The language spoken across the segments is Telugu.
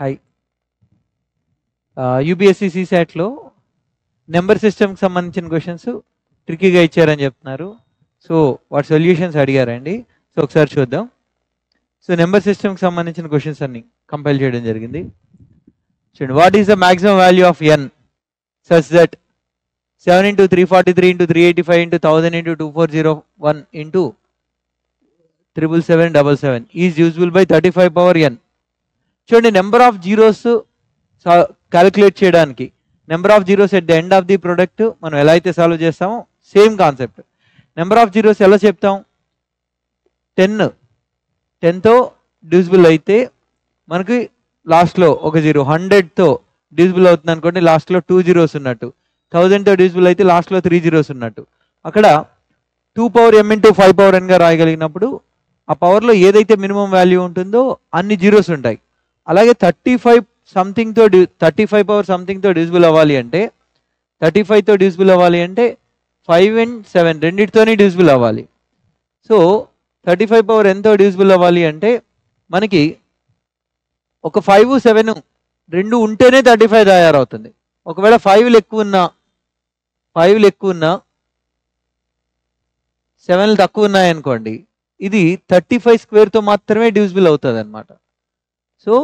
హాయ్. యూపీఎస్సీ సీసాట్లో నెంబర్ సిస్టమ్కి సంబంధించిన క్వశ్చన్స్ ట్రిక్కీగా ఇచ్చారని చెప్తున్నారు. సో వాటి సొల్యూషన్స్ అడిగారండి. సో ఒకసారి చూద్దాం. సో నెంబర్ సిస్టమ్కి సంబంధించిన క్వశ్చన్స్ అన్ని కంపైల్ చేయడం జరిగింది. చూడండి, what is the maximum value of n such that 7 into 343 into 385 into 1000 into 2401 into 77777 is useful by 35 power n. చూడండి, నెంబర్ ఆఫ్ జీరోస్ క్యాలిక్యులేట్ చేయడానికి number of zeros at the end of the product మనం ఎలా అయితే సాల్వ్ చేస్తామో same concept. Number of zeros ఎలా చెప్తాం? 10తో డివిజిబుల్ అయితే మనకి లాస్ట్లో ఒక జీరో, 100తో డివిజిబుల్ అవుతుంది అనుకోండి, లాస్ట్లో 2 zeros ఉన్నట్టు, 1000తో డివిజిబుల్ అయితే లాస్ట్లో 3 zeros ఉన్నట్టు. అక్కడ 2 power m into 5 power n గా రాయగలిగినప్పుడు ఆ పవర్లో ఏదైతే మినిమం వాల్యూ ఉంటుందో అన్ని జీరోస్ ఉంటాయి. అలాగే 35 power సంథింగ్తో డివిజిబుల్ అవ్వాలి అంటే 35తో డివిజిబుల్ అవ్వాలి అంటే 5 and 7 రెండింటితోనే డివిజిబుల్ అవ్వాలి. సో 35 power nతో డివిజిబుల్ అవ్వాలి అంటే మనకి ఒక 5, 7 రెండు ఉంటేనే 35 తయారవుతుంది. ఒకవేళ 5లు ఎక్కువ ఉన్నా 7లు తక్కువ ఉన్నాయనుకోండి, ఇది 35 స్క్వేర్తో మాత్రమే డివిజిబుల్ అవుతుంది అనమాట. సో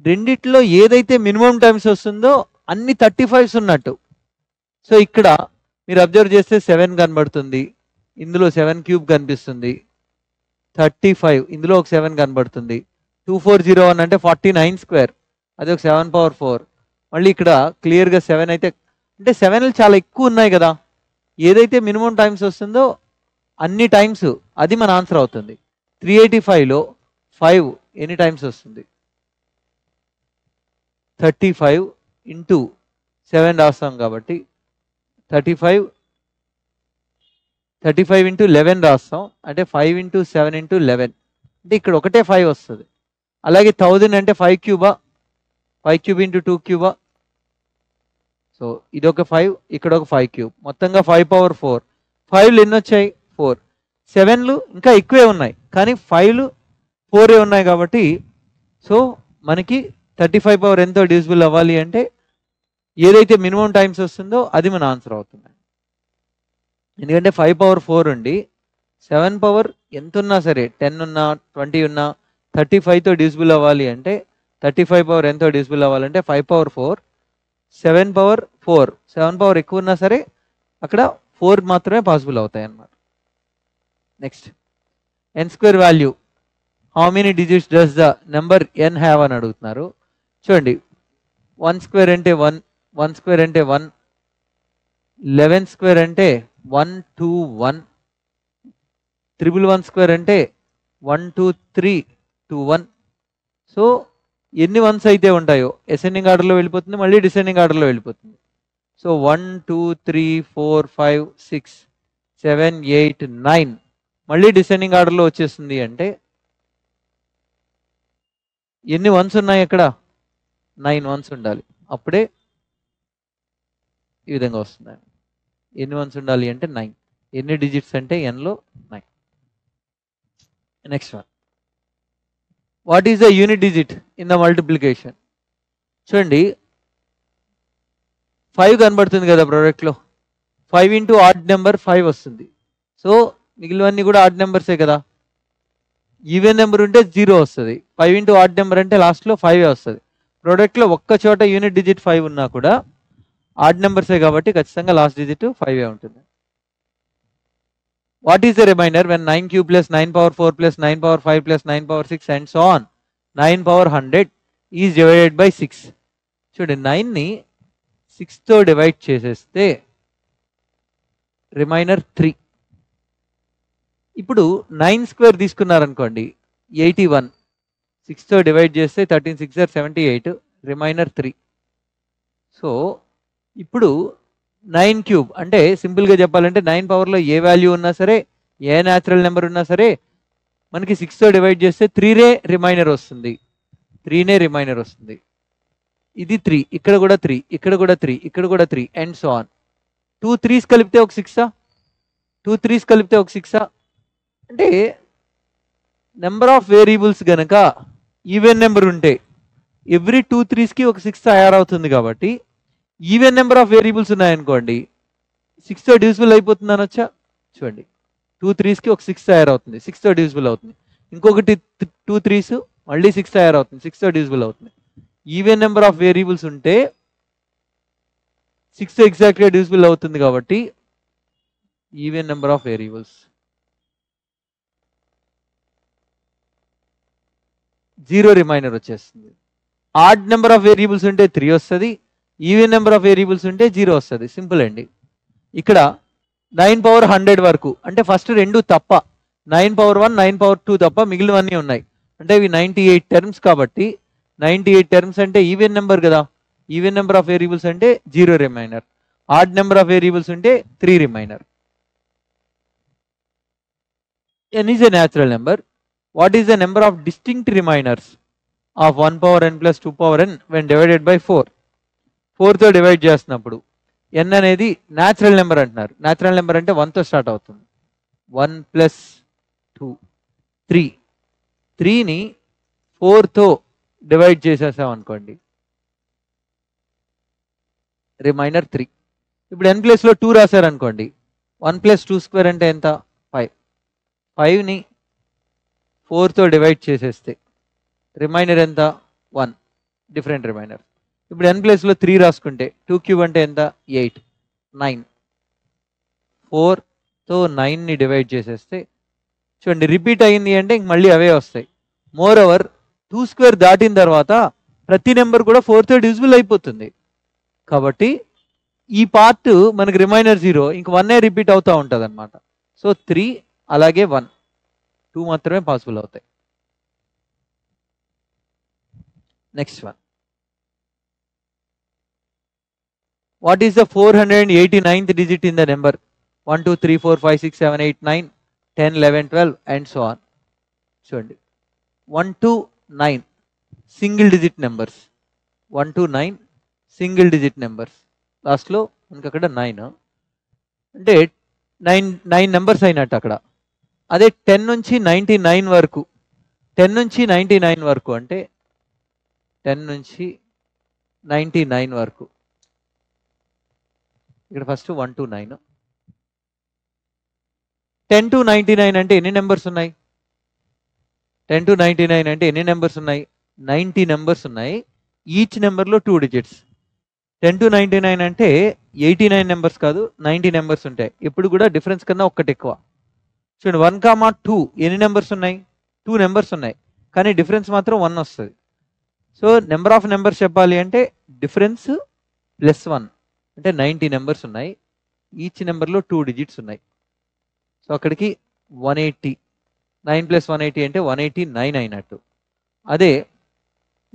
రెండిట్లో ఏదైతే మినిమం టైమ్స్ వస్తుందో అన్ని 35s ఉన్నట్టు. సో ఇక్కడ మీరు అబ్జర్వ్ చేస్తే 7 కనబడుతుంది, ఇందులో 7 క్యూబ్ కనిపిస్తుంది, 35 ఇందులో ఒక 7 కనబడుతుంది, 2401 అంటే 49 స్క్వేర్, అది ఒక 7 power 4. మళ్ళీ ఇక్కడ క్లియర్గా 7 అయితే అంటే 7లు చాలా ఎక్కువ ఉన్నాయి కదా, ఏదైతే మినిమం టైమ్స్ వస్తుందో అన్ని టైమ్స్ అది మన ఆన్సర్ అవుతుంది. 385లో 5 ఎన్ని టైమ్స్ వస్తుంది? 35 into 7 రాస్తాం కాబట్టి 35 into 11 రాస్తాం అంటే 5 into 7 into 11 అంటే ఇక్కడ ఒకటే 5 వస్తుంది. అలాగే 1000 అంటే 5 Cuba, 5 cube into 2 Cuba. So ఇది ఒక 5, ఇక్కడ ఒక 5 క్యూబ్, మొత్తంగా 5 power 4. 5లు ఎన్ని వచ్చాయి? 4. 7లు ఇంకా ఎక్కువే ఉన్నాయి కానీ 5లు 4 ఉన్నాయి కాబట్టి సో మనకి 35 power nతో డివిజిబుల్ అవ్వాలి అంటే ఏదైతే మినిమం టైమ్స్ వస్తుందో అది మన ఆన్సర్ అవుతుంది. ఎందుకంటే 5 power 4 ఉండి 7 power ఎంత ఉన్నా సరే 10 ఉన్నా 20 ఉన్నా 35తో డివిజిబుల్ అవ్వాలి అంటే 35 power nతో డివిజిబుల్ అవ్వాలంటే 5 power 4, 7 power 4. 7 power ఎక్కువ ఉన్నా సరే అక్కడ 4 మాత్రమే పాసిబుల్ అవుతాయి అన్నమాట. Next, n square value how many digits does the number n have అని అడుగుతున్నారు. చూడండి, 1 స్క్వేర్ అంటే 1, 1 స్క్వేర్ అంటే 1, 11 స్క్వేర్ అంటే 1 2 1, 111 స్క్వేర్ అంటే 1 2 3 2 1. సో ఎన్ని వన్స్ అయితే ఉంటాయో అసెండింగ్ ఆర్డర్లో వెళ్ళిపోతుంది, మళ్ళీ డిసెండింగ్ ఆర్డర్లో వెళ్ళిపోతుంది. సో 1 2 3 4 5 6 7 8 9 మళ్ళీ డిసెండింగ్ ఆర్డర్లో వచ్చేస్తుంది. అంటే ఎన్ని వన్స్ ఉన్నాయి? అక్కడ 9 వన్స్ ఉండాలి, అప్పుడే ఈ విధంగా వస్తుంది. ఎన్ని వన్స్ ఉండాలి అంటే 9. ఎన్ని డిజిట్స్ అంటే nలో 9. Next one, what is the unit digit in the multiplication? చూడండి, 5 కనబడుతుంది కదా ప్రోడక్ట్లో, 5 into ఆడ్ నెంబర్ 5 వస్తుంది. సో మిగిలినవన్నీ కూడా ఆడ్ నెంబర్సే కదా. ఈవెన్ నెంబర్ ఉంటే 0 వస్తుంది, 5 into ఆడ్ నెంబర్ అంటే లాస్ట్లో 5 వస్తుంది. ప్రోడక్ట్లో ఒక్క చోట యూనిట్ డిజిట్ 5 ఉన్నా కూడా ఆడ్ నెంబర్సే కాబట్టి ఖచ్చితంగా లాస్ట్ డిజిట్ 5 ఉంటుంది. What is the remainder when 9 cube plus 9 power 4 plus 9 power 5 plus 9 power 6 and so on 9 power 100 is divided by 6. చూడండి, 9ని 6తో డివైడ్ చేసేస్తే రిమైండర్ 3. ఇప్పుడు 9 స్క్వేర్ తీసుకున్నారనుకోండి 81, 6తో డివైడ్ చేస్తే 13 6 78, రిమైండర్ 3. సో ఇప్పుడు 9 క్యూబ్ అంటే సింపుల్గా చెప్పాలంటే 9 పవర్లో ఏ వాల్యూ ఉన్నా సరే, ఏ న్యాచురల్ నెంబర్ ఉన్నా సరే మనకి 6తో డివైడ్ చేస్తే 3నే రిమైండర్ వస్తుంది. ఇది 3, ఇక్కడ కూడా 3, ఇక్కడ కూడా 3, ఇక్కడ కూడా 3 అండ్ సో ఆన్. 2 3s కలిపితే ఒక 6, 2 3s కలిపితే ఒక 6. అంటే నెంబర్ ఆఫ్ వేరియబుల్స్ గనక ఈవెన్ నెంబర్ ఉంటే ఎవ్రీ 2 3స్కి ఒక 6 తయారవుతుంది కాబట్టి ఈవెన్ నెంబర్ ఆఫ్ వేరియబుల్స్ ఉన్నాయనుకోండి 6తో డివిజిబుల్ అయిపోతుంది అనొచ్చా? చూడండి 2 3స్కి ఒక 6 తయారవుతుంది, 6తో డివిజిబుల్ అవుతుంది. ఇంకొకటి 2 3s మళ్ళీ 6 తయారవుతుంది, 6తో డివిజిబుల్ అవుతుంది. ఈవెన్ నెంబర్ ఆఫ్ వేరియబుల్స్ ఉంటే 6తో ఎగ్జాక్ట్గా డివిజిబుల్ అవుతుంది కాబట్టి ఈవెన్ నెంబర్ ఆఫ్ వేరియబుల్స్. 0 రిమైనర్ వచ్చేస్తుంది. ఆడ్ నెంబర్ ఆఫ్ వేరియబుల్స్ ఉంటే 3 వస్తుంది, ఈవెన్ నెంబర్ ఆఫ్ వేరియబుల్స్ ఉంటే 0 వస్తుంది. సింపుల్ అండి. ఇక్కడ 9 పవర్ 100 వరకు అంటే ఫస్ట్ రెండు తప్ప 9 పవర్ 1 9 పవర్ 2 తప్ప మిగిలినవన్నీ ఉన్నాయి. అంటే ఇవి 98 టర్మ్స్ కాబట్టి 98 టర్మ్స్ అంటే ఈవెన్ నెంబర్ కదా. ఈవెన్ నెంబర్ ఆఫ్ వేరియబుల్స్ అంటే 0 రిమైనర్. ఆడ్ నెంబర్ ఆఫ్ వేరియబుల్స్ ఉంటే 3 రిమైనర్. n is a natural number. What is the number of distinct remainers of 1 power n plus 2 power n when divided by 4? 4తో divide చేస్తున్నప్పుడు n అనేది న్యాచురల్ నెంబర్ అంటున్నారు. న్యాచురల్ నెంబర్ అంటే 1తో స్టార్ట్ అవుతుంది. 1 ప్లస్ 2 3. 3ని 4తో డివైడ్ చేసేసాం అనుకోండి, రిమైనర్ 3. ఇప్పుడు n ప్లేస్లో 2 రాశారనుకోండి, 1 ప్లస్ 2 స్క్వేర్ అంటే ఎంత? 5. 5ని 4తో డివైడ్ చేసేస్తే రిమైనర్ ఎంత? 1, డిఫరెంట్ రిమైనర్. ఇప్పుడు n ప్లేస్లో 3 రాసుకుంటే 2 క్యూబ్ అంటే ఎంత? 8. 9. 4తో 9ని డివైడ్ చేసేస్తే చూడండి రిపీట్ అయింది అంటే ఇంక మళ్ళీ అవే వస్తాయి. మోర్ ఓవర్ 2 స్క్వేర్ దాటిన తర్వాత ప్రతి నెంబర్ కూడా 4తో డివిజిబుల్ అయిపోతుంది. కాబట్టి ఈ పార్ట్ మనకి రిమైనర్ 0, ఇంక 1 రిపీట్ అవుతూ ఉంటుంది అనమాట. సో 3 అలాగే 1, 2 మాత్రమే పాసిబుల్ అవుతాయి. Next one. What is the 489th digit in the number 1 2 3 4 5 6 7 8 9 10 11 12 and so on? చూడండి 1 to 9 single digit numbers. 1 to 9 single digit numbers. లాస్ట్లో మనకి అక్కడ 9 అంటే 9 నెంబర్స్ అయినట్టు అక్కడ. అదే 10 నుంచి 99 వరకు, 10 నుంచి 99 వరకు అంటే 10 నుంచి 99 వరకు ఇక్కడ ఫస్ట్ 1 to 9. 10 to 99 అంటే ఎన్ని నెంబర్స్ ఉన్నాయి? 10 to 99 అంటే ఎన్ని నెంబర్స్ ఉన్నాయి? 90 నెంబర్స్ ఉన్నాయి. ఈచ్ నెంబర్లో 2 డిజిట్స్. 10 to 99 అంటే 89 నెంబర్స్ కాదు, 90 నెంబర్స్ ఉంటాయి. ఎప్పుడు కూడా డిఫరెన్స్ కన్నా ఒక్కటి ఎక్కువ. చూడండి 1, 2 ఎన్ని నెంబర్స్ ఉన్నాయి? 2 నెంబర్స్ ఉన్నాయి, కానీ డిఫరెన్స్ మాత్రం 1 వస్తుంది. సో నెంబర్ ఆఫ్ నెంబర్స్ చెప్పాలి అంటే డిఫరెన్స్ ప్లస్ 1 అంటే 90 నెంబర్స్ ఉన్నాయి. ఈచ్ నెంబర్లో 2 డిజిట్స్ ఉన్నాయి. సో అక్కడికి 180. 9 + 180 అంటే 189 అయినట్టు. అదే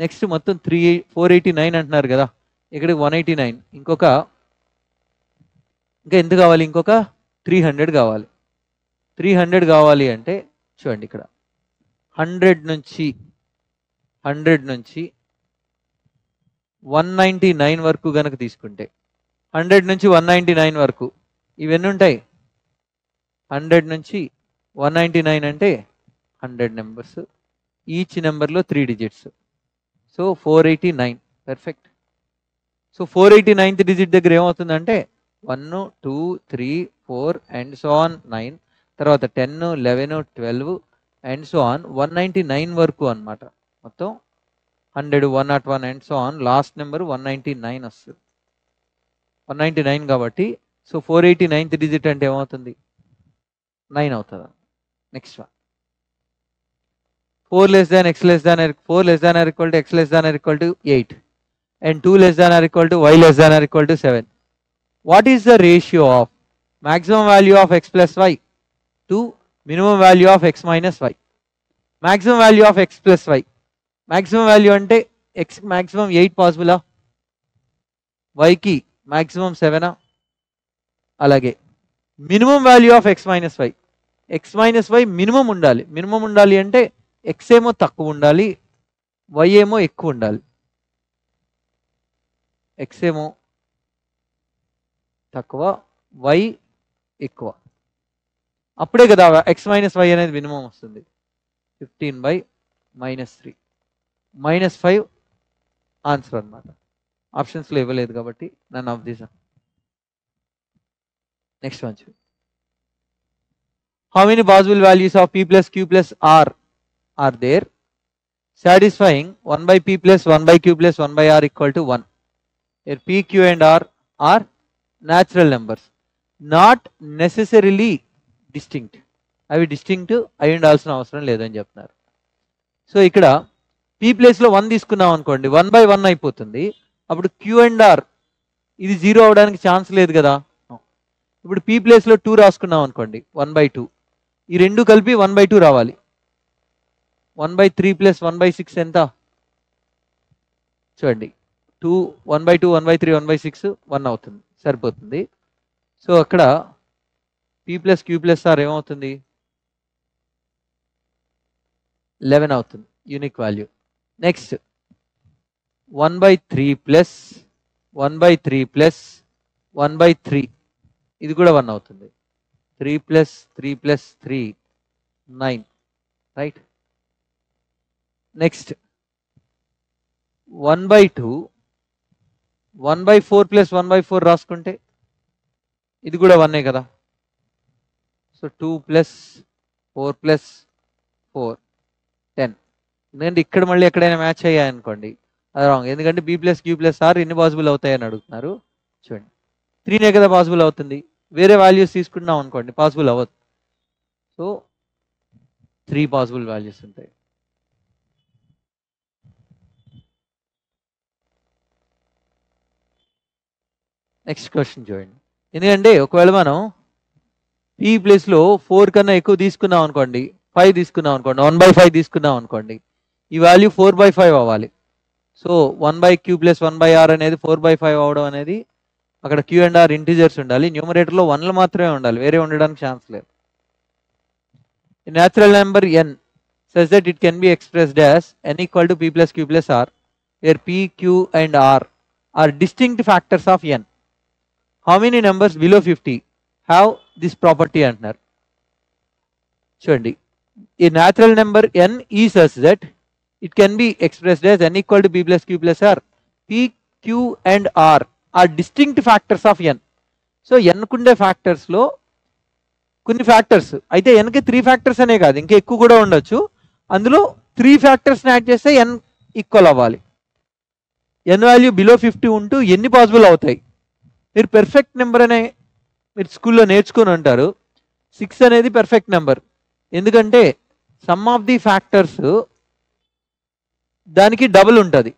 నెక్స్ట్ మొత్తం 489 అంటున్నారు కదా, ఇక్కడికి 189. ఇంకా ఎంత కావాలి? ఇంకొక 300 కావాలి. 300 కావాలి అంటే చూడండి ఇక్కడ 100 నుంచి 199 వరకు కనుక తీసుకుంటే 100 నుంచి 199 వరకు ఇవన్నీ ఉంటాయి. 100 నుంచి 199 అంటే 100 నెంబర్స్. ఈచ్ నెంబర్లో 3 digits. So 489. Perfect. So 489th digit దగ్గర ఏమవుతుందంటే 1 2 3 4 అండ్ సో ఆన్ 9, తర్వాత 10 11 12 అండ్ సో ఆన్ 199 వరకు అనమాట. మొత్తం 100 101 and so on last number 199 వస్తుంది. 199 కాబట్టి సో 489th డిజిట్ అంటే ఏమవుతుంది? 9 అవుతుంది. Next one. 4 less than x less than or equal to x less than or equal to 8 and 2 less than or equal to y less than or equal to 7. What is the ratio of maximum value of x plus y to minimum value of x minus y? Maximum value of x plus y. Maximum value అంటే x maximum 8 పాసిబులా, y కి maximum 7. అలాగే minimum value of x minus y. x minus y minimum ఉండాలి. మినిమం ఉండాలి అంటే x ఏమో తక్కువ ఉండాలి, y ఏమో ఎక్కువ ఉండాలి. x ఏమో తక్కువ, y ఎక్కువ. అప్పుడే కదా x minus y అనేది మినిమం వస్తుంది. 15/-3 -5 ఆన్సర్ అనమాట. ఆప్షన్స్లో ఇవ్వలేదు కాబట్టి none of this. Next one చూడండి. How many possible values of p plus q plus r are there satisfying 1 by p plus 1 by q plus 1 by r equal to 1? Here p, q and r are natural numbers, not necessarily distinct. అవి డిస్టింక్ట్ అయి ఉండాల్సిన అవసరం లేదని చెప్తున్నారు. సో ఇక్కడ p ప్లేస్లో 1 తీసుకున్నాం అనుకోండి, 1 by 1 అయిపోతుంది. అప్పుడు q అండ్ r ఇది 0 అవడానికి ఛాన్స్ లేదు కదా. ఇప్పుడు p ప్లేస్లో 2 రాసుకున్నాం అనుకోండి, 1 by 2. ఈ రెండు కలిపి 1 by 2 రావాలి. 1 by 3 plus 1 by 6 ఎంత చూడండి. 2 1 by 2 1 by 3 1 by 6 1 అవుతుంది, సరిపోతుంది. సో అక్కడ p plus q plus r ఏమవుతుంది, 11 అవుతుంది unique value. Next 1 by 3 plus 1 by 3 plus 1 by 3 ఇది కూడా 1 అవుతుంది. 3 plus 3 plus 3 9, right. Next 1 by 2 1 by 4 plus 1 by 4 రాసుకుంటే ఇది కూడా 1 కదా. So 2 plus 4 plus 4 10. ఎందుకంటే ఇక్కడ మళ్ళీ ఎక్కడైనా మ్యాచ్ అయ్యాయనుకోండి అది రాంగ్, ఎందుకంటే b plus q plus r ఎన్ని పాసిబుల్ అవుతాయని అడుగుతున్నారు. చూడండి 3 కదా పాసిబుల్ అవుతుంది, వేరే వాల్యూస్ తీసుకున్నాం అనుకోండి పాసిబుల్ అవ్వదు. సో 3 పాసిబుల్ వాల్యూస్ ఉంటాయి. నెక్స్ట్ క్వశ్చన్ చూడండి. ఎందుకంటే ఒకవేళ మనం p ప్లేస్లో 4 కన్నా ఎక్కువ తీసుకున్నాం అనుకోండి, 5 తీసుకున్నాం అనుకోండి, 1 by 5 తీసుకున్నాం అనుకోండి, ఈ వాల్యూ 4 by 5 అవ్వాలి. So 1 by q plus 1 by r అనేది 4 by 5 అవడం అనేది అక్కడ q అండ్ r ఇంటీజర్స్ ఉండాలి, న్యూమరేటర్లో 1లు మాత్రమే ఉండాలి, వేరే ఉండడానికి ఛాన్స్ లేదు. Natural number n such that it can be expressed as n equal to p plus q plus r where p, q and r are distinct factors of n. How many numbers below 50 have this property అంటున్నారు. చూడండి, ఈ natural number n is such that it can be expressed as n equal to p plus q plus r. p, q and r are distinct factors of n. So n కుండే ఫ్యాక్టర్స్లో కొన్ని ఫ్యాక్టర్స్ అయితే nకి 3 ఫ్యాక్టర్స్ అనే కాదు ఇంకా ఎక్కువ కూడా ఉండొచ్చు, అందులో 3 ఫ్యాక్టర్స్ని యాడ్ చేస్తే n ఈక్వల్ అవ్వాలి. n వాల్యూ బిలో 50 ఉంటూ ఎన్ని పాసిబుల్ అవుతాయి? మీరు పెర్ఫెక్ట్ నెంబర్ అనే మీరు స్కూల్లో నేర్చుకుని ఉంటారు. 6 అనేది పెర్ఫెక్ట్ నెంబర్, ఎందుకంటే సమ్ ఆఫ్ ది ఫ్యాక్టర్స్ దానికి డబుల్ ఉంటుంది.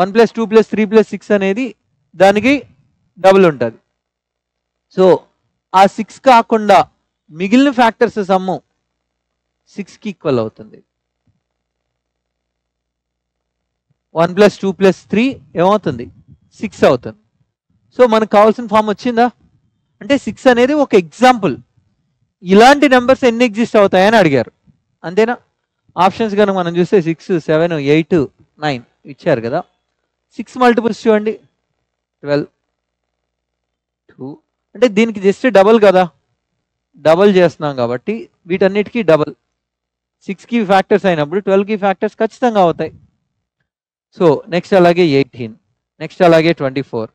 1 + 2 + 3 + 6 అనేది దానికి డబుల్ ఉంటుంది. సో ఆ 6 కాకుండా మిగిలిన ఫ్యాక్టర్స్ సమ్ము 6కి ఈక్వల్ అవుతుంది. 1 + 2 + 3 ఏమవుతుంది, 6 అవుతుంది. సో మనకు కావాల్సిన ఫామ్ వచ్చిందా అంటే 6 అనేది ఒక ఎగ్జాంపుల్. ఇలాంటి నెంబర్స్ ఎన్ని ఎగ్జిస్ట్ అవుతాయని అడిగారు, అంతేనా? ఆప్షన్స్ కనుక మనం చూస్తే 6, 7, 8, 9 ఇచ్చారు కదా. 6 మల్టిపుల్స్ చూడండి, 12, 2 అంటే దీనికి జస్ట్ డబల్ కదా, డబల్ చేస్తున్నాం కాబట్టి వీటన్నిటికీ డబల్. 6కి ఫ్యాక్టర్స్ అయినప్పుడు 12కి ఫ్యాక్టర్స్ ఖచ్చితంగా అవుతాయి. సో నెక్స్ట్ అలాగే 18, నెక్స్ట్ అలాగే 24,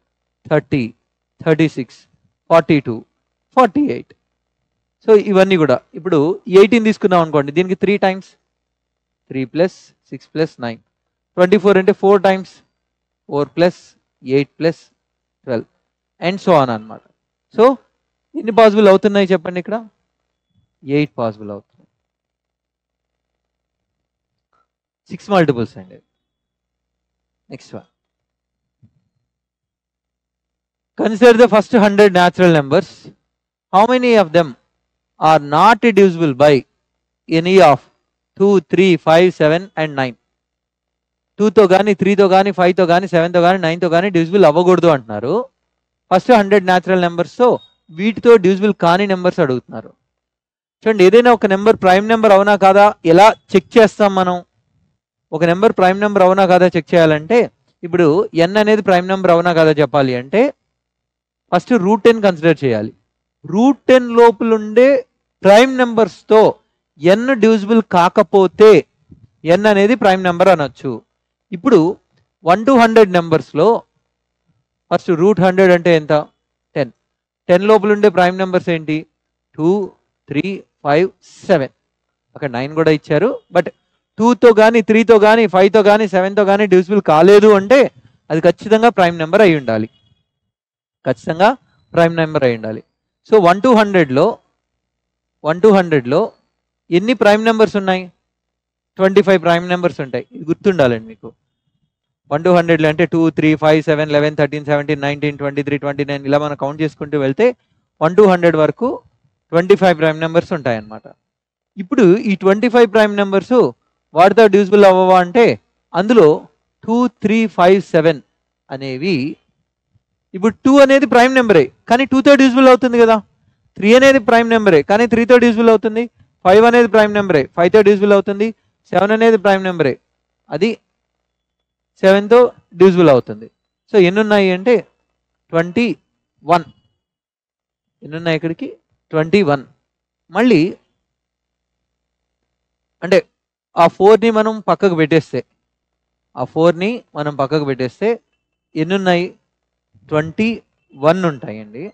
30, 36, 42, 48. సో ఇవన్నీ కూడా ఇప్పుడు 18 తీసుకున్నాం అనుకోండి, దీనికి 3 times 3 + 6 + 9. 24 అంటే 4 times 4 + 8 + 12 అండ్ సో ఆన్ అనమాట. సో ఎన్ని పాసిబుల్ అవుతున్నాయి చెప్పండి, ఇక్కడ 8 పాసిబుల్ అవుతున్నాయి. 6 మల్టిపుల్స్ అండి. Next one, consider the first 100 natural numbers. How many of them are not divisible by any of 2, 3, 5, 7 and 9. 2తో కానీ 3తో కానీ 5తో కానీ 7తో కానీ 9తో కానీ డివిజిబుల్ అవ్వకూడదు అంటున్నారు. ఫస్ట్ 100 న్యాచురల్ నెంబర్స్తో వీటితో డివిజిబుల్ కాని నెంబర్స్ అడుగుతున్నారు. చూడండి, ఏదైనా ఒక నెంబర్ ప్రైమ్ నెంబర్ అవునా కాదా ఎలా చెక్ చేస్తాం మనం? ఒక నెంబర్ ప్రైమ్ నెంబర్ అవునా కాదా చెక్ చేయాలంటే ఇప్పుడు n అనేది ప్రైమ్ నెంబర్ అవునా కాదా చెప్పాలి అంటే ఫస్ట్ √10 కన్సిడర్ చేయాలి. √10 లోపలుండే ప్రైమ్ నెంబర్స్తో n డివిజిబుల్ కాకపోతే n అనేది ప్రైమ్ నెంబర్ అనొచ్చు. ఇప్పుడు 1 to 100 నెంబర్స్లో ఫస్ట్ రూట్ 100 అంటే ఎంత? 10. 10 లోపల ఉండే ప్రైమ్ నెంబర్స్ ఏంటి? 2, 3, 5, 7. అక్కడ 9 కూడా ఇచ్చారు. బట్ 2తో కానీ 3తో కానీ 5తో కానీ 7తో కానీ డివిజిబుల్ కాలేదు అంటే అది ఖచ్చితంగా ప్రైమ్ నెంబర్ అయి ఉండాలి. ఖచ్చితంగా ప్రైమ్ నెంబర్ అయి ఉండాలి. సో 1 to 100లో ఎన్ని ప్రైమ్ నెంబర్స్ ఉన్నాయి? 25 ప్రైమ్ నెంబర్స్ ఉంటాయి. ఇది గుర్తుండాలండి మీకు. 1 to 100లో అంటే 2, 3, 5, 7, 11, 13, 17, 19, 23, 29 ఇలా మనం కౌంట్ చేసుకుంటూ వెళ్తే 1 to 100 వరకు 25 ప్రైమ్ నెంబర్స్ ఉంటాయన్నమాట. ఇప్పుడు ఈ 25 ప్రైమ్ నెంబర్స్ వాటితో డివిజిబుల్ అవ్వవా అంటే అందులో 2, 3, 5, 7 అనేవి ఇప్పుడు 2 అనేది ప్రైమ్ నెంబరే కానీ 2తో డివిజిబుల్ అవుతుంది కదా. 3 అనేది ప్రైమ్ నెంబరే కానీ 3తో డివిజిబుల్ అవుతుంది. 5 అనేది ప్రైమ్ నెంబరే 5తో డివిజిబుల్ అవుతుంది. 7 అనేది ప్రైమ్ నెంబరే అది 7తో డివిజిబుల్ అవుతుంది. సో ఎన్ని ఉన్నాయి అంటే 21. ఎన్ని ఉన్నాయి ఇక్కడికి? 21. మళ్ళీ అంటే ఆ 4ని మనం పక్కకు పెట్టేస్తే ఎన్ని ఉన్నాయి? 21 ఉంటాయండి.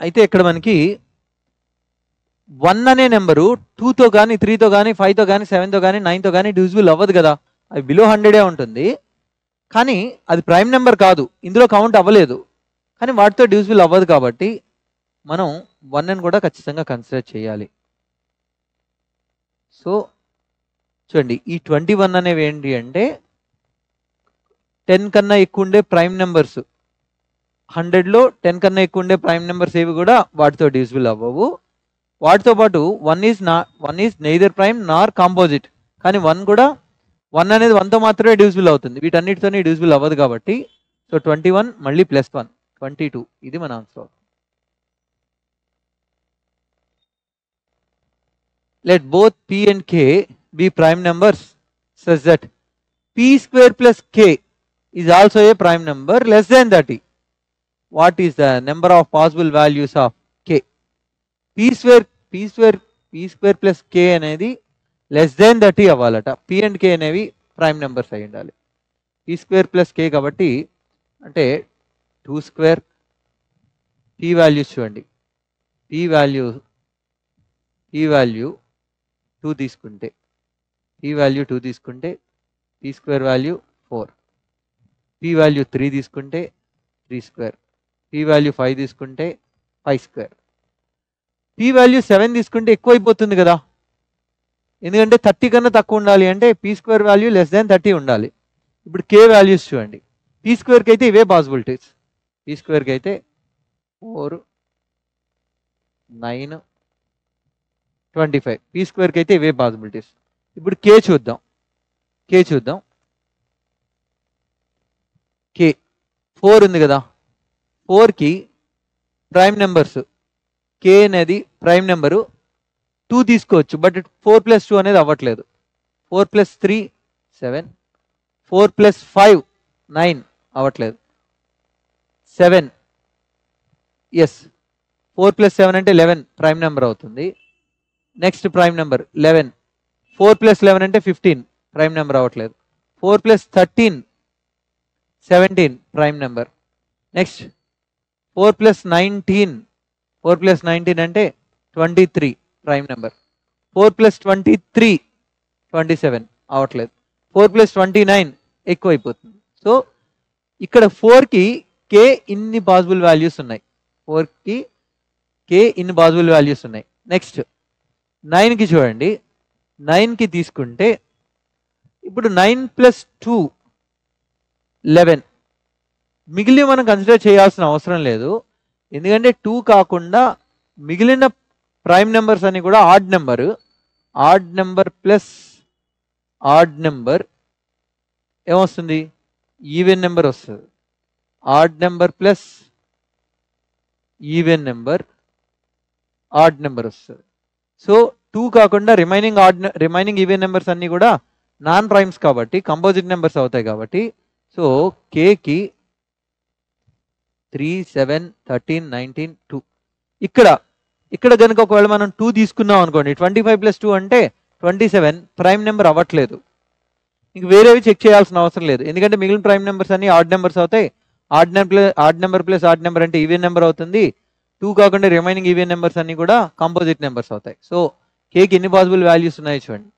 అయితే ఇక్కడ మనకి 1 అనే నెంబరు 2తో కానీ 3తో కానీ 5తో కానీ 7తో కానీ 9తో కానీ డివిజిబుల్ అవ్వదు కదా. అది బిలో 100 ఉంటుంది. కానీ అది ప్రైమ్ నెంబర్ కాదు, ఇందులో కౌంట్ అవ్వలేదు. కానీ వాటితో డివిజిబుల్ అవ్వదు కాబట్టి మనం 1ని కూడా ఖచ్చితంగా కన్సిడర్ చేయాలి. సో చూడండి ఈ 21 అనేవి ఏంటి అంటే 10 కన్నా ఎక్కువ ఉండే ప్రైమ్ నెంబర్స్. 100లో 10 కన్నా ఎక్కువ ఉండే ప్రైమ్ నెంబర్స్ ఏవి కూడా వాటితో డివిజిబుల్ అవ్వవు. వాటితో పాటు 1 is neither prime Nar composite. కానీ 1 అనేది 1తో మాత్రమే డివిజిబుల్ అవుతుంది, వీటన్నిటితోనే డివిజిబుల్ అవ్వదు కాబట్టి. సో 21 మళ్ళీ +1 22 ఇది మన answer. Let both p and k be prime numbers such that p² + k is also a prime number less than 30. What is the number of possible values of k? p² + k అనేది less than 30 అవ్వాలట. p and k అనేవి ప్రైమ్ నెంబర్స్ అయి ఉండాలి. p² + k కాబట్టి అంటే 2² p వాల్యూస్ చూడండి. p వాల్యూ 2 తీసుకుంటే p square value 4, p value 3 తీసుకుంటే 3², p వాల్యూ 5 తీసుకుంటే 5², p వాల్యూ 7 తీసుకుంటే ఎక్కువ అయిపోతుంది కదా. ఎందుకంటే 30 కన్నా తక్కువ ఉండాలి అంటే p² వాల్యూ లెస్ దెన్ 30 ఉండాలి. ఇప్పుడు k వాల్యూస్ చూడండి. p² అయితే ఇవే పాసిబిలిటీస్. p² అయితే 4, 9, 25. p² అయితే ఇవే పాసిబిలిటీస్. ఇప్పుడు k చూద్దాం. k 4 ఉంది కదా. 4కి ప్రైమ్ నెంబర్స్ k అనేది ప్రైమ్ నెంబరు 2 తీసుకోవచ్చు, బట్ 4 + 2 అనేది అవ్వట్లేదు. 4 + 3 7, 4 + 5 9 అవ్వట్లేదు. 7 ఎస్ 4 + 7 అంటే 11 ప్రైమ్ నెంబర్ అవుతుంది. నెక్స్ట్ ప్రైమ్ నెంబర్ 11, 4 + 11 అంటే 15 ప్రైమ్ నెంబర్ అవ్వట్లేదు. 4 + 13 17 ప్రైమ్ నెంబర్. నెక్స్ట్ 4 + 19 అంటే 23 ప్రైమ్ నెంబర్. 4 + 23 27 అవ్వట్లేదు. 4 + 29 ఎక్కువ అయిపోతుంది. సో ఇక్కడ 4కి k ఇన్ని పాసిబుల్ వాల్యూస్ ఉన్నాయి. 4కి k ఇన్ని పాసిబుల్ వాల్యూస్ ఉన్నాయి. నెక్స్ట్ 9కి చూడండి. 9కి తీసుకుంటే ఇప్పుడు 9 + 2 11. మిగిలిన మనం కన్సిడర్ చేయాల్సిన అవసరం లేదు, ఎందుకంటే 2 కాకుండా మిగిలిన ప్రైమ్ నెంబర్స్ అని కూడా odd number plus odd number ఏమొస్తుంది? ఈవెన్ నెంబర్ వస్తుంది. Odd number plus even number odd number వస్తుంది. సో 2 కాకుండా రిమైనింగ్ ఈవెన్ నెంబర్స్ అన్ని కూడా నాన్ ప్రైమ్స్ కాబట్టి కంపోజిట్ నెంబర్స్ అవుతాయి కాబట్టి సో కేకి 3, 7, 13, 19, 2 ఇక్కడ కనుక ఒకవేళ మనం 2 తీసుకున్నాం అనుకోండి 25 + 2 అంటే 27 ప్రైమ్ నెంబర్ అవ్వట్లేదు. ఇంక వేరేవి చెక్ చేయాల్సిన అవసరం లేదు ఎందుకంటే మిగిలిన ప్రైమ్ నెంబర్స్ అన్ని ఆడ్ నెంబర్స్ అవుతాయి. Odd number plus odd number అంటే ఈవెన్ నెంబర్ అవుతుంది. 2 కాకుండా రిమైనింగ్ ఈవెన్ నెంబర్స్ అన్ని కూడా కంపోజిట్ నెంబర్స్ అవుతాయి. సో కేకి ఎన్ని పాసిబుల్ వాల్యూస్ ఉన్నాయి చూడండి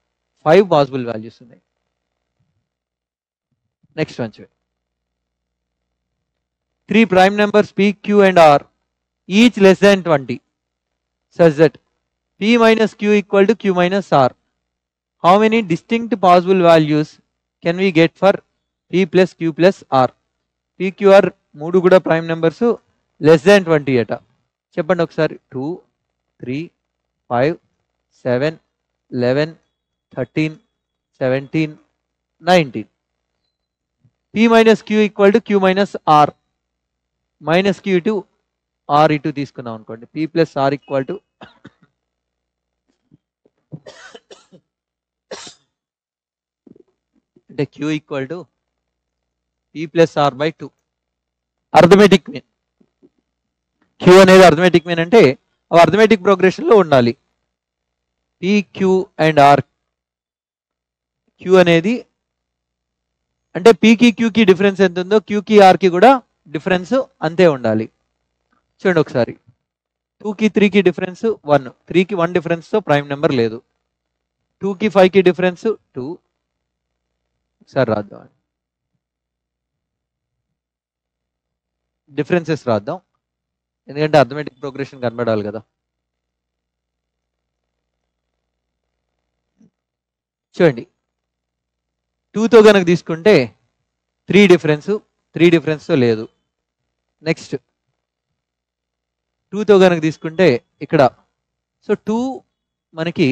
5 పాసిబుల్ వాల్యూస్ ఉన్నాయి. నెక్స్ట్ వన్ చూడండి 3 prime numbers p, q and r each less than 20 such that p minus q equal to q minus r. How many distinct possible values can we get for p plus q plus r? p, q, r మూడు కూడా ప్రైమ్ నెంబర్స్ లెస్ దాన్ 20 అట. చెప్పండి ఒకసారి 2, 3, 5, 7, 11, 13, 17, 19. p minus q equal to q minus r. Minus q ఇటు r ఇటు తీసుకున్నాం అనుకోండి p plus r equal to అంటే q equal to p plus r by 2 arithmetic mean. q అనేది అర్థమెటిక్ మీన్ అంటే అవి అర్థమెటిక్ ప్రోగ్రెషన్ లో ఉండాలి. p, q and r. q అనేది అంటే p కి q కి డిఫరెన్స్ ఎంత ఉందో q కి r కి కూడా డిఫరెన్స్ అంతే ఉండాలి. చూడండి ఒకసారి 2కి 3కి డిఫరెన్స్ 1, 3కి 1 డిఫరెన్స్తో ప్రైమ్ నెంబర్ లేదు. 2కి 5కి డిఫరెన్స్ 2. ఒకసారి రాద్దాం డిఫరెన్సెస్ రాద్దాం ఎందుకంటే అర్థమెటిక్ ప్రోగ్రెషన్ కనబడాలి కదా. చూడండి 2తో కనుక తీసుకుంటే 3 డిఫరెన్స్తో లేదు. నెక్స్ట్ 2తో కనుక తీసుకుంటే ఇక్కడ సో 2 మనకి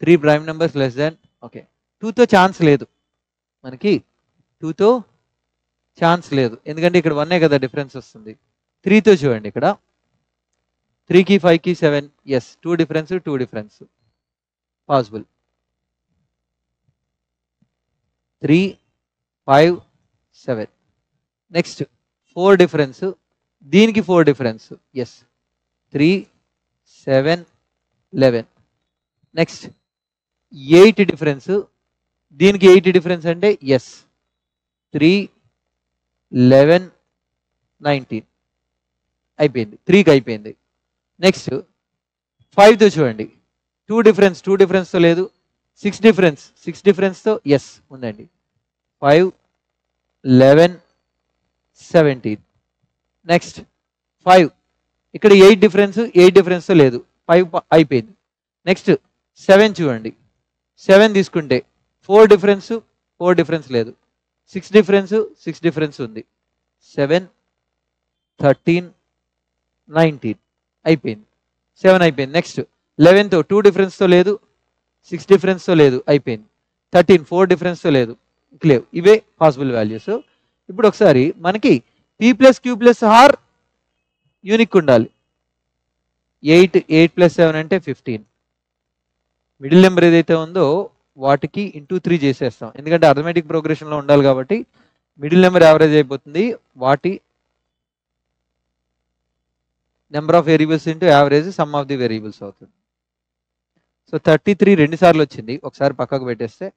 3 prime numbers less than okay 2తో ఛాన్స్ లేదు మనకి 2తో ఛాన్స్ లేదు ఎందుకంటే ఇక్కడ 1 కదా డిఫరెన్స్ వస్తుంది. 3తో చూడండి ఇక్కడ 3కి 5కి 7 as 2 difference possible. 3, 5, 7. Next 4 difference దీనికి 4 డిఫరెన్స్ ఎస్ 3, 7, 11. నెక్స్ట్ 8 డిఫరెన్స్ దీనికి 8 డిఫరెన్స్ అంటే ఎస్ 3, 11, 19 అయిపోయింది 3కి అయిపోయింది. నెక్స్ట్ 5తో చూడండి 2 డిఫరెన్స్తో లేదు. 6 డిఫరెన్స్తో ఎస్ ఉందండి 5, 11, 17. నెక్స్ట్ 5 ఇక్కడ 8 డిఫరెన్స్తో లేదు 5 అయిపోయింది. నెక్స్ట్ 7 చూడండి 7 తీసుకుంటే 4 డిఫరెన్స్ లేదు. 6 డిఫరెన్స్ ఉంది 7, 13, 19 అయిపోయింది 7 అయిపోయింది. నెక్స్ట్ 11తో 2 డిఫరెన్స్తో లేదు 6 డిఫరెన్స్తో లేదు అయిపోయింది. 13 4 డిఫరెన్స్తో లేదు లేవు. ఇవే పాసిబుల్ వాల్యూస్. ఇప్పుడు ఒకసారి మనకి p plus q plus r unique ఉండాలి. 8 + 7 అంటే 15. మిడిల్ నెంబర్ ఏదైతే ఉందో వాటికి ఇంటూ 3 చేసేస్తాం ఎందుకంటే అర్థమెటిక్ ప్రోగ్రెషన్లో ఉండాలి కాబట్టి మిడిల్ నెంబర్ యావరేజ్ అయిపోతుంది. వాటి number of variables into average some of the variables అవుతుంది. సో 33 2 సార్లు వచ్చింది ఒకసారి పక్కకు పెట్టేస్తే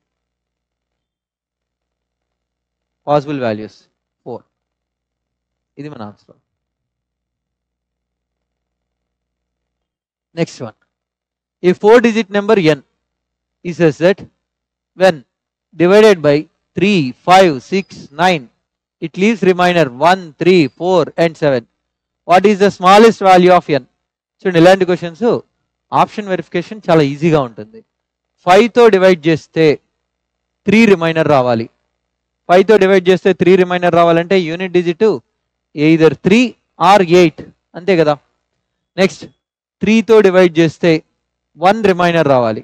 పాసిబుల్ వాల్యూస్ 4. ఇది మన answer. Next one A 4-digit number n is such that when divided by 3, 5, 6, 9 it leaves remainder 1, 3, 4 and 7. What is the smallest value of n? చూడండి ఇలాంటి క్వశ్చన్స్ ఆప్షన్ వెరిఫికేషన్ చాలా ఈజీగా ఉంటుంది. 5తో డివైడ్ చేస్తే 3 రిమైనర్ రావాలి. 5తో డివైడ్ చేస్తే 3 రిమైనర్ రావాలంటే యూనిట్ డిజిట్ ఎయిదర్ 3 ఆర్ 8 అంతే కదా. నెక్స్ట్ 3తో డివైడ్ చేస్తే 1 రిమైనర్ రావాలి.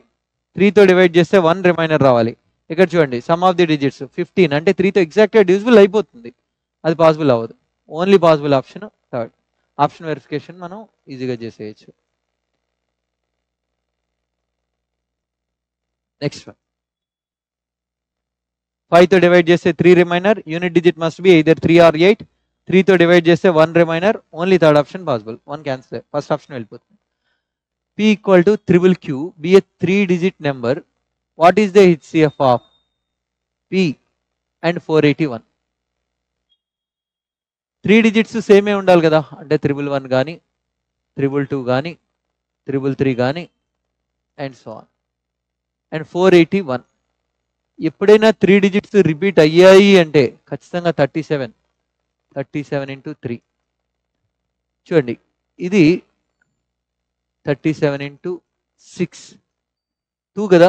3తో డివైడ్ చేస్తే 1 రిమైనర్ రావాలి. ఇక్కడ చూడండి సమ్ ఆఫ్ ది డిజిట్స్ 15 అంటే 3తో ఎగ్జాక్ట్గా డివిజిబుల్ అయిపోతుంది. అది పాసిబుల్ అవ్వదు. Only possible option third. Option verification మనం ఈజీగా చేసేయచ్చు. నెక్స్ట్ వన్ 5 తో డివైడ్ చేస్తే 3 remainder, unit digit must be either 3 or 8. 3 తో డివైడ్ చేస్తే 1 remainder, only third option possible. 1 cancel, first option వెళ్ళిపోతుంది. P equal to triple Q be a 3-digit number. What is the HCF of P and 481? 3 digits సేమే ఉండాలి కదా, అంటే 111 కానీ 222 కానీ 333 కానీ అండ్ సో ఆన్. అండ్ 481 ఎప్పుడైనా 3 digits రిపీట్ అయ్యాయి అంటే ఖచ్చితంగా 37 into 3. చూడండి, ఇది 37 into 6, 2 కదా,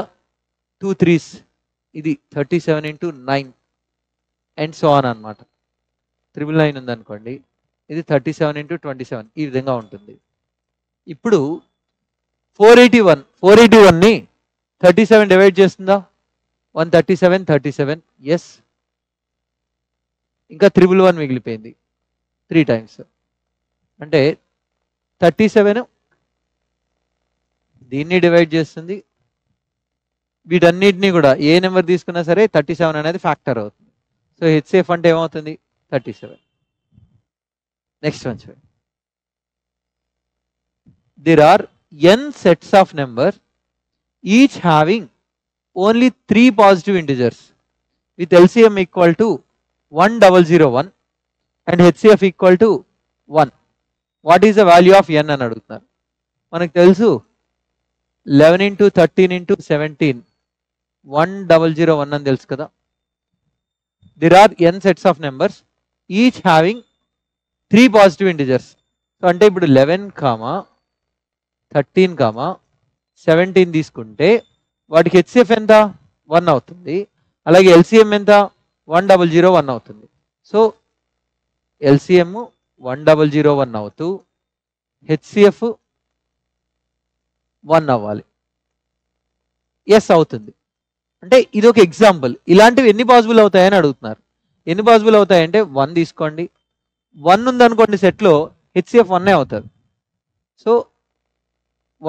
2 3s, ఇది 37 into 9 అండ్ సో ఆన్ అనమాట. 999 ఉందనుకోండి, ఇది 37 into 27, ఈ విధంగా ఉంటుంది. ఇప్పుడు 481ని 37 డివైడ్ చేస్తుందా? 137 ఎస్. ఇంకా 111 మిగిలిపోయింది 3 times, అంటే 37 దీన్ని డివైడ్ చేస్తుంది. వీటన్నిటినీ కూడా ఏ నెంబర్ తీసుకున్నా సరే 37 అనేది ఫ్యాక్టర్ అవుతుంది. సో హెచ్సిఎఫ్ అంటే ఏమవుతుంది? 37. నెక్స్ట్ వన్ చూడండి. There are n sets of numbers each having only 3 positive integers with LCM equal to 1001 and HCF equal to 1. What is the value of n అని అడుగుతున్నారు. మనకు తెలుసు 11 into 13 into 17 1001 అని తెలుసు కదా. There are n sets of numbers each having 3 positive integers. So అంటే ఇప్పుడు 11, 13, 17 తీసుకుంటే వాటికి హెచ్సిఎఫ్ ఎంత? 1 అవుతుంది. అలాగే ఎల్సిఎం ఎంత? 1001 అవుతుంది. సో ఎల్సిఎం 1001 అవుతూ హెచ్సిఎఫ్ 1 అవ్వాలి. ఎస్ అవుతుంది. అంటే ఇది ఒక ఎగ్జాంపుల్. ఇలాంటివి ఎన్ని పాసిబుల్ అవుతాయని అడుగుతున్నారు. ఎన్ని పాసిబుల్ అవుతాయంటే 1 తీసుకోండి. 1 ఉందనుకోండి సెట్లో, హెచ్సిఎఫ్ 1 అవుతుంది. సో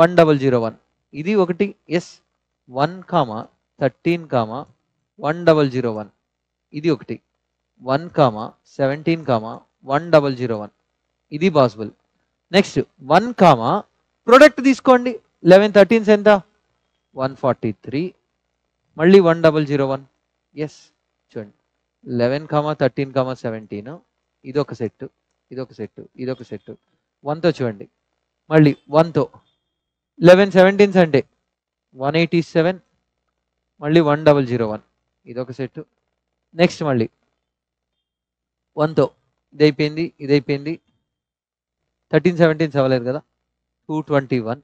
1001 ఇది ఒకటి. ఎస్. 1, 13, 1001 ఇది ఒకటి. 1, 17, 1001 ఇది పాసిబుల్. నెక్స్ట్ 1, ప్రొడక్ట్ తీసుకోండి. 11, 13 ఎంత? 143. మళ్ళీ 1001. ఎస్. చూడండి, 11, 13, 17 ఇదొక సెట్, ఇదొక సెట్, ఇదొక సెట్. 1తో చూడండి, మళ్ళీ 1తో 11, 17 అంటే 187, మళ్ళీ 1001 ఇదొక సెట్. నెక్స్ట్ మళ్ళీ 1తో ఇదైపోయింది, ఇదైపోయింది. 13, 17 అవ్వలేదు కదా. 221,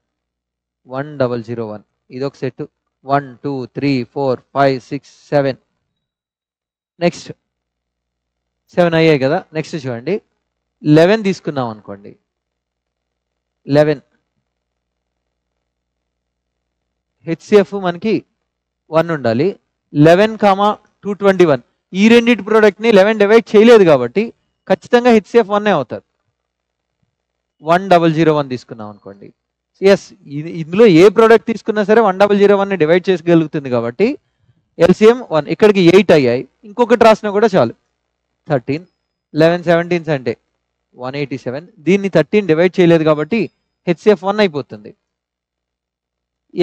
1001 ఇదొక సెట్. 1, 2, 3, 4, 5, 6, 7. నెక్స్ట్ 7 అయ్యాయి కదా. నెక్స్ట్ చూడండి, 11 తీసుకున్నాం అనుకోండి. 11 హెచ్సిఎఫ్ మనకి 1 ఉండాలి. 11, 221 ఈ రెండింటి ప్రోడక్ట్ని 11 డివైడ్ చేయలేదు కాబట్టి ఖచ్చితంగా హెచ్సిఎఫ్ 1 అవుతారు. 1001 తీసుకున్నాం అనుకోండి. ఎస్, ఇందులో ఏ ప్రోడక్ట్ తీసుకున్నా సరే 1001ని డివైడ్ చేయగలుగుతుంది కాబట్టి ఎల్సిఎం 1. ఇక్కడికి 8 అయ్యాయి. ఇంకొకటి రాసినా కూడా చాలు. 13, 11, 17 అంటే 187. దీన్ని 13 డివైడ్ చేయలేదు కాబట్టి హెచ్సిఎఫ్ 1 అయిపోతుంది.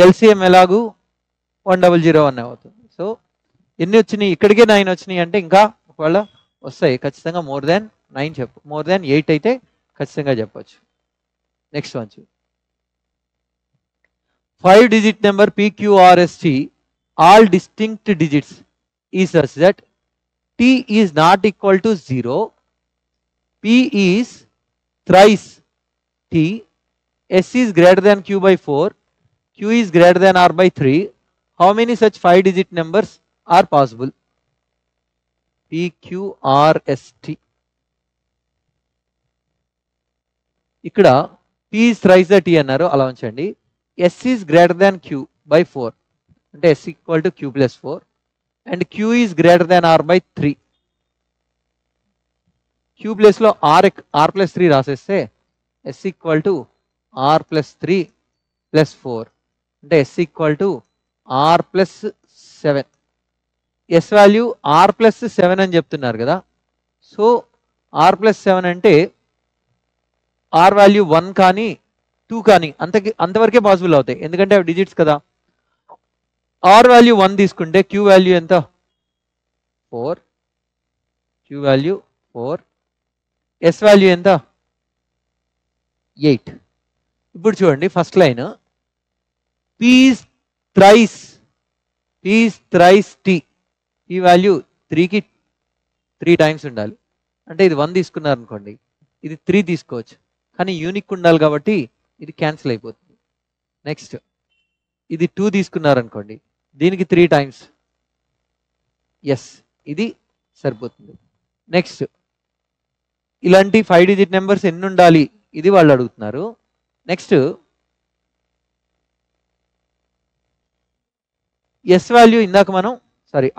ఎల్సిఎం ఎలాగూ 1001 అవుతుంది. సో ఎన్ని వచ్చినాయి? ఇక్కడికే 9 వచ్చినాయి. అంటే ఇంకా ఒకవేళ వస్తాయి ఖచ్చితంగా మోర్ దాన్ 9 చెప్పు. మోర్ దాన్ 8 అయితే ఖచ్చితంగా చెప్పచ్చు. Next one 5-digit number PQRST, all distinct digits is such that T is not equal to 0, P is thrice T, S is greater than Q by 4, Q is greater than R by 3. How many such 5-digit numbers are possible? PQRST. ఇక్కడ P is thrice the T అన్నారు, అలా ఉంచండి. S is greater than Q by 4, అంటే S equal to Q plus 4, and Q is greater than R by 3. Q place లో R plus 3 రాసేస్తే S equal to R plus 3 plus 4, అంటే S equal to R plus 7. S value r+7 అని చెప్తున్నారు కదా. సో r+7 అంటే r వాల్యూ 1 కానీ 2 కానీ అంతవరకే పాసిబుల్ అవుతాయి, ఎందుకంటే అవి డిజిట్స్ కదా. r వాల్యూ 1 తీసుకుంటే q వాల్యూ ఎంత 4, q వాల్యూ 4, s వాల్యూ ఎంత 8. ఇప్పుడు చూడండి first line piece thrice t, ఈ వాల్యూ 3కి 3 టైమ్స్ ఉండాలి. అంటే ఇది 1 తీసుకున్నారు అనుకోండి, ఇది 3 తీసుకోవచ్చు, కానీ యూనిక్ ఉండాలి కాబట్టి ఇది క్యాన్సిల్ అయిపోతుంది. నెక్స్ట్ ఇది 2 తీసుకున్నారు అనుకోండి, దీనికి 3 టైమ్స్, ఎస్ ఇది సరిపోతుంది. నెక్స్ట్ ఇలాంటి 5 డిజిట్ నెంబర్స్ ఎన్ని ఉండాలి ఇది వాళ్ళు అడుగుతున్నారు. నెక్స్ట్ ఎస్ వాల్యూ ఇందాక మనం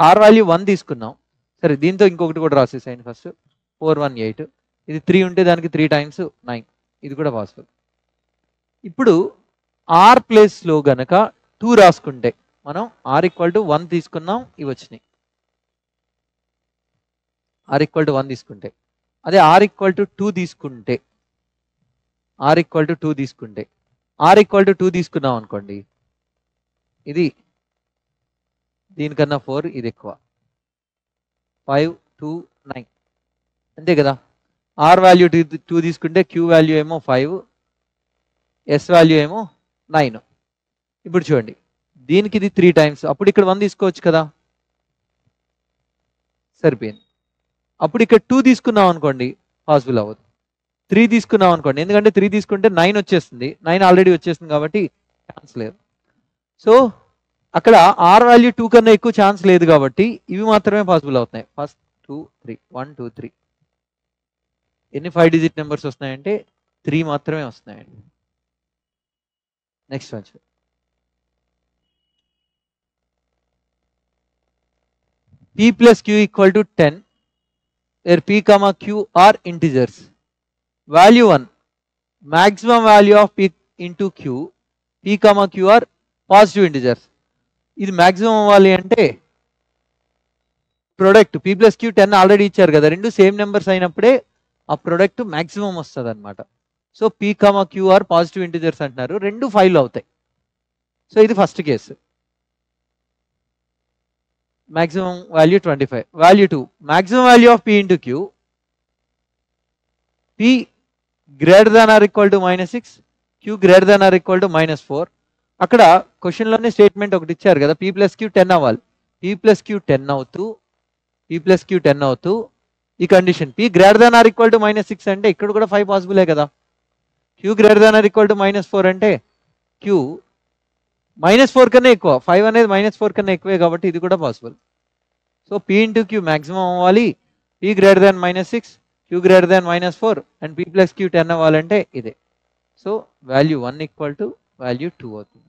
ఆర్ వాల్యూ 1 తీసుకున్నాం. సరే దీంతో ఇంకొకటి కూడా రాసేసాయండి. ఫస్ట్ 418, ఇది 3 ఉంటే దానికి 3 టైమ్స్ 9, ఇది కూడా పాసిబుల్. ఇప్పుడు ఆర్ ప్లేస్లో గనక 2 రాసుకుంటే మనం r=1 తీసుకున్నాం, ఇవి వచ్చినాయి. r=1 తీసుకుంటే, అదే r=2 తీసుకుంటే, r=2 తీసుకున్నాం అనుకోండి, ఇది దీనికన్నా 4 ఇది ఎక్కువ, 5, 2, 9 అంతే కదా. ఆర్ వాల్యూ 2 తీసుకుంటే క్యూ వాల్యూ ఏమో 5, ఎస్ వాల్యూ ఏమో 9. ఇప్పుడు చూడండి దీనికి ఇది 3 టైమ్స్, అప్పుడు ఇక్కడ 1 తీసుకోవచ్చు కదా, సరిపోయింది. అప్పుడు ఇక్కడ 2 తీసుకున్నాం అనుకోండి పాసిబుల్ అవ్వదు. 3 తీసుకున్నాం అనుకోండి, ఎందుకంటే 3 తీసుకుంటే 9 వచ్చేస్తుంది, 9 ఆల్రెడీ వచ్చేస్తుంది కాబట్టి ఛాన్స్ లేదు. సో అక్కడ ఆర్ వాల్యూ 2 కన్నా ఎక్కువ ఛాన్స్ లేదు కాబట్టి ఇవి మాత్రమే పాసిబుల్ అవుతున్నాయి. ఫస్ట్ 2, 3, 1, 2, 3. ఎన్ని 5 డిజిట్ నెంబర్స్ వస్తున్నాయంటే 3 మాత్రమే వస్తున్నాయండి. Next one p+q=10 where p, q are integers. Value 1, maximum value of p into q, p, q are positive integers. ఇది మ్యాక్సిమం అవ్వాలి అంటే ప్రొడక్ట్ p+q 10 ఆల్రెడీ ఇచ్చారు కదా, రెండు సేమ్ నెంబర్స్ అయినప్పుడే ఆ ప్రొడక్ట్ మ్యాక్సిమం వస్తుంది అనమాట. So p, q are positive integers అంటున్నారు, రెండు 5 అవుతాయి. సో ఇది first case. Maximum value 25. Value 2, maximum value of p into q, p greater than or equal to -6, q greater than or equal to -4. అక్కడ క్వశ్చన్లోనే స్టేట్మెంట్ ఒకటి ఇచ్చారు కదా, p+q 10 అవ్వాలి. p+q 10 అవుతూ ఈ condition p greater than or equal to -6 అంటే ఇక్కడ కూడా 5 పాసిబులే కదా. q greater than or equal to -4 అంటే q -4 కన్నా ఎక్కువ, 5 అనేది -4 కన్నా ఎక్కువే కాబట్టి ఇది కూడా possible. So p into q maximum అవ్వాలి, p greater than -6, q greater than -4 and p+q 10 అవ్వాలంటే ఇదే. So value 1 equal to value 2 అవుతుంది.